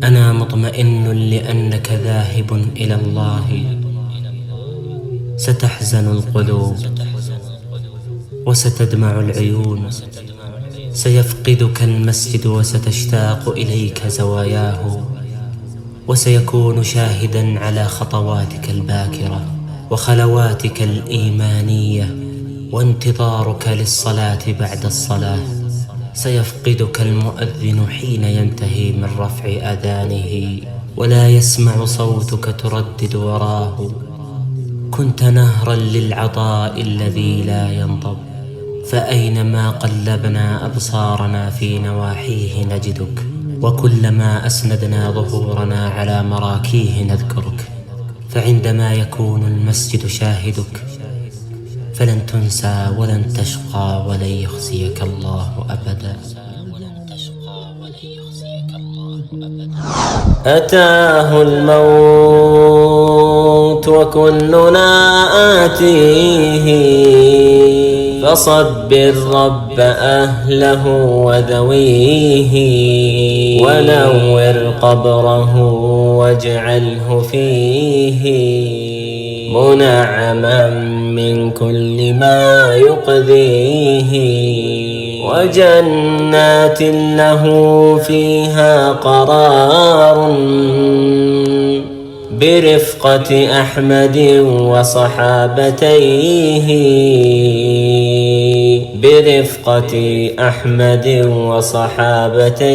أنا مطمئن لأنك ذاهب إلى الله. ستحزن القلوب وستدمع العيون، سيفقدك المسجد وستشتاق إليك زواياه، وسيكون شاهدا على خطواتك الباكرة وخلواتك الإيمانية وانتظارك للصلاة بعد الصلاة. سيفقدك المؤذن حين ينتهي من رفع أذانه ولا يسمع صوتك تردد وراه. كنت نهرا للعطاء الذي لا ينضب، فأينما قلبنا أبصارنا في نواحيه نجدك، وكلما أسندنا ظهورنا على مراكيه نذكرك. فعندما يكون المسجد شاهدك فلن تنسى ولن تشقى ولن يخزيك الله أبدا. أتاه الموت وكلنا آتيه، فصبر رب أهله وذويه، ونور قبره واجعله فيه منعما من كل ما يقذيه، وجنات له فيها قرار برفقة أحمد وصحابتيه، برفقة أحمد وصحابتيه.